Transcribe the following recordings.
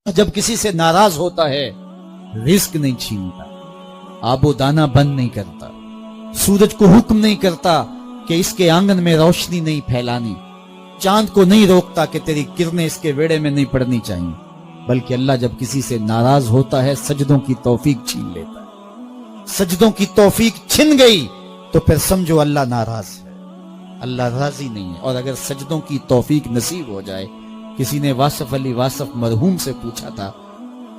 جب کسی سے ناراض ہوتا ہے رزق نہیں چھینتا، آب و دانا بند نہیں کرتا، سورج کو حکم نہیں کرتا کہ اس کے آنگن میں روشنی نہیں پھیلانی، چاند کو نہیں روکتا کہ تیری کرنیں اس کے ویڑے میں نہیں پڑنی چاہیے، بلکہ اللہ جب کسی سے ناراض ہوتا ہے سجدوں کی توفیق چھین لیتا ہے۔ سجدوں کی توفیق چھن گئی تو پھر سمجھو اللہ ناراض ہے، اللہ راضی نہیں ہے۔ اور اگر سجدوں کی توفیق نصیب ہو جائے، کسی نے واصف علی واصف مرحوم سے پوچھا تھا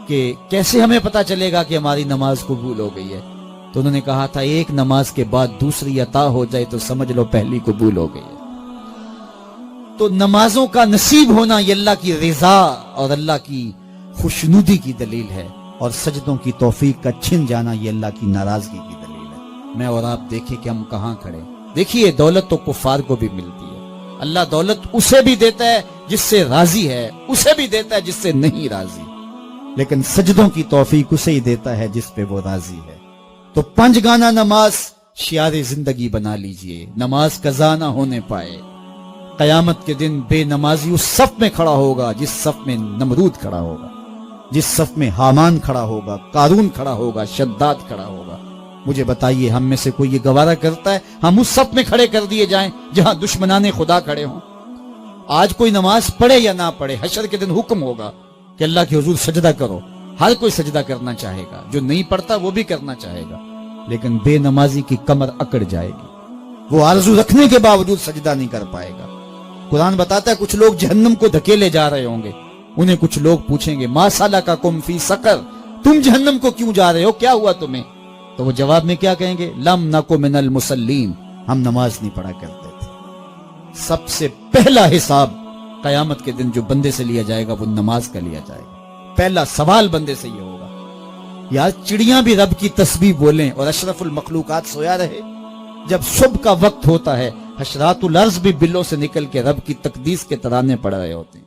کہ کیسے ہمیں پتا چلے گا کہ ہماری نماز قبول ہو گئی ہے، تو انہوں نے کہا تھا ایک نماز کے بعد دوسری عطا ہو جائے تو سمجھ لو پہلی قبول ہو گئی ہے۔ تو نمازوں کا نصیب ہونا یہ اللہ کی رضا اور اللہ کی خوشنودی کی دلیل ہے، اور سجدوں کی توفیق کا چھن جانا یہ اللہ کی ناراضگی کی دلیل ہے۔ میں اور آپ دیکھیں کہ ہم کہاں کھڑے۔ دیکھیے دولت تو کفار کو بھی ملتی ہے، اللہ دولت اسے بھی دیتا ہے جس سے راضی ہے، اسے بھی دیتا ہے جس سے نہیں راضی، لیکن سجدوں کی توفیق اسے ہی دیتا ہے جس پہ وہ راضی ہے۔ تو 5 گانا نماز شعار زندگی بنا لیجئے، نماز قضا نہ ہونے پائے۔ قیامت کے دن بے نمازی اس صف میں کھڑا ہوگا جس صف میں نمرود کھڑا ہوگا، جس صف میں حامان کھڑا ہوگا، قارون کھڑا ہوگا، شداد کھڑا ہوگا۔ مجھے بتائیے ہم میں سے کوئی یہ گوارہ کرتا ہے ہم اس صف میں کھڑے کر دیے جائیں جہاں دشمنان خدا کھڑے ہوں؟ آج کوئی نماز پڑھے یا نہ پڑھے، حشر کے دن حکم ہوگا کہ اللہ کے حضور سجدہ کرو۔ ہر کوئی سجدہ کرنا چاہے گا، جو نہیں پڑھتا وہ بھی کرنا چاہے گا، لیکن بے نمازی کی کمر اکڑ جائے گی، وہ آرزو رکھنے کے باوجود سجدہ نہیں کر پائے گا۔ قرآن بتاتا ہے کچھ لوگ جہنم کو دھکیلے جا رہے ہوں گے، انہیں کچھ لوگ پوچھیں گے ما سلککم فی سقر، تم جہنم کو کیوں جا رہے ہو، کیا ہوا تمہیں؟ تو وہ جواب میں کیا کہیں گے؟ لم نک من المصلین، ہم نماز نہیں پڑھا کرتے تھے۔ سب سے پہلا حساب قیامت کے دن جو بندے سے لیا جائے گا وہ نماز کا لیا جائے گا۔ پہلا سوال بندے سے یہ ہوگا۔ یار چڑیاں بھی رب کی تسبیح بولیں اور اشرف المخلوقات سویا رہے۔ جب صبح کا وقت ہوتا ہے حشرات الارض بھی بلوں سے نکل کے رب کی تقدیس کے ترانے پڑھ رہے ہوتے ہیں۔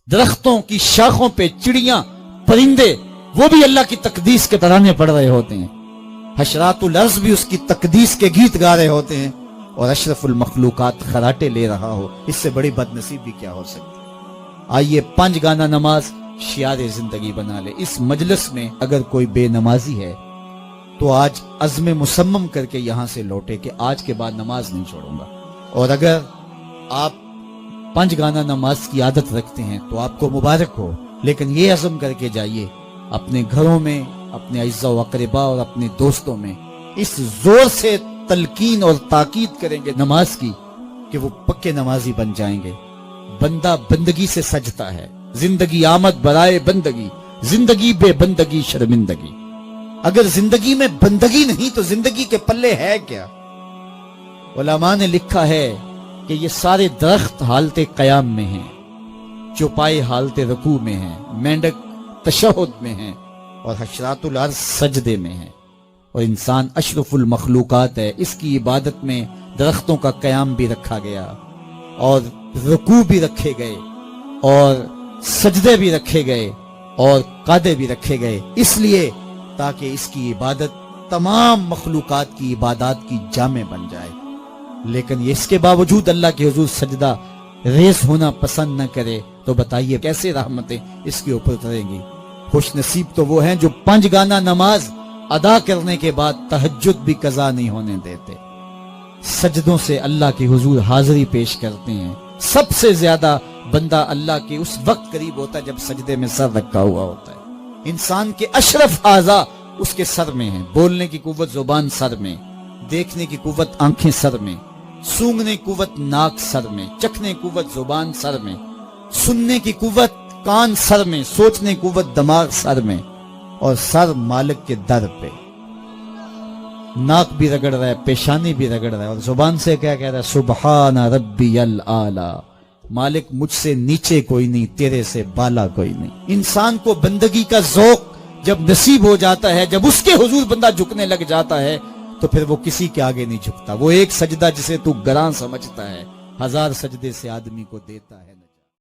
درختوں کی شاخوں پہ چڑیاں پرندے وہ بھی اللہ کی تقدیس کے ترانے پڑھ رہے ہوتے ہیں۔ حشرات الارض بھی اس کی تقدیس کے گیت گا رہے ہوتے ہیں، اور اشرف المخلوقات خراٹے لے رہا ہو، اس سے بڑی بد نصیبی کیا ہو سکتی؟ آئیے 5 گانا نماز شعار زندگی بنا لے۔ اس مجلس میں اگر کوئی بے نمازی ہے تو آج عزم مصمم کر کے یہاں سے لوٹے کہ آج کے بعد نماز نہیں چھوڑوں گا۔ اور اگر آپ 5 گانا نماز کی عادت رکھتے ہیں تو آپ کو مبارک ہو، لیکن یہ عزم کر کے جائیے اپنے گھروں میں، اپنے اعزاء و اقرباء اور اپنے دوستوں میں اس زور سے تلقین اور تاکید کریں گے نماز کی کہ وہ پکے نمازی بن جائیں گے۔ بندہ بندگی سے سجتا ہے، زندگی آمد برائے بندگی، زندگی بے بندگی شرمندگی۔ اگر زندگی میں بندگی نہیں تو زندگی کے پلے ہے کیا؟ علماء نے لکھا ہے کہ یہ سارے درخت حالت قیام میں ہیں، چوپائے حالت رکوع میں ہیں، مینڈک تشہد میں ہیں، اور حشرات الارض سجدے میں ہیں، اور انسان اشرف المخلوقات ہے۔ اس کی عبادت میں درختوں کا قیام بھی رکھا گیا، اور رکوع بھی رکھے گئے، اور سجدے بھی رکھے گئے، اور قعدے بھی رکھے گئے، اس لیے تاکہ اس کی عبادت تمام مخلوقات کی عبادات کی جامع بن جائے۔ لیکن اس کے باوجود اللہ کے حضور سجدہ ریز ہونا پسند نہ کرے تو بتائیے کیسے رحمتیں اس کے اوپر اتریں گی؟ خوش نصیب تو وہ ہیں جو 5 گانا نماز ادا کرنے کے بعد تہجد بھی قضا نہیں ہونے دیتے، سجدوں سے اللہ کے حضور حاضری پیش کرتے ہیں۔ سب سے زیادہ بندہ اللہ کے اس وقت قریب ہوتا ہے جب سجدے میں سر رکھا ہوا ہوتا ہے۔ انسان کے اشرف اعضاء اس کے سر میں ہیں، بولنے کی قوت زبان سر میں، دیکھنے کی قوت آنکھیں سر میں، سونگنے کی قوت ناک سر میں، چکھنے کی قوت زبان سر میں، سننے کی قوت کان سر میں، سوچنے کی قوت دماغ سر میں، اور سر مالک کے در پہ۔ ناک بھی رگڑ رہا ہے، پیشانی بھی رگڑ رہا ہے، اور زبان سے کیا کہہ رہا ہے؟ سبحان ربی الاعلی، مالک مجھ سے نیچے کوئی نہیں، تیرے سے بالا کوئی نہیں۔ انسان کو بندگی کا ذوق جب نصیب ہو جاتا ہے، جب اس کے حضور بندہ جھکنے لگ جاتا ہے تو پھر وہ کسی کے آگے نہیں جھکتا۔ وہ ایک سجدہ جسے تو گراں سمجھتا ہے 1000 سجدے سے آدمی کو دیتا ہے۔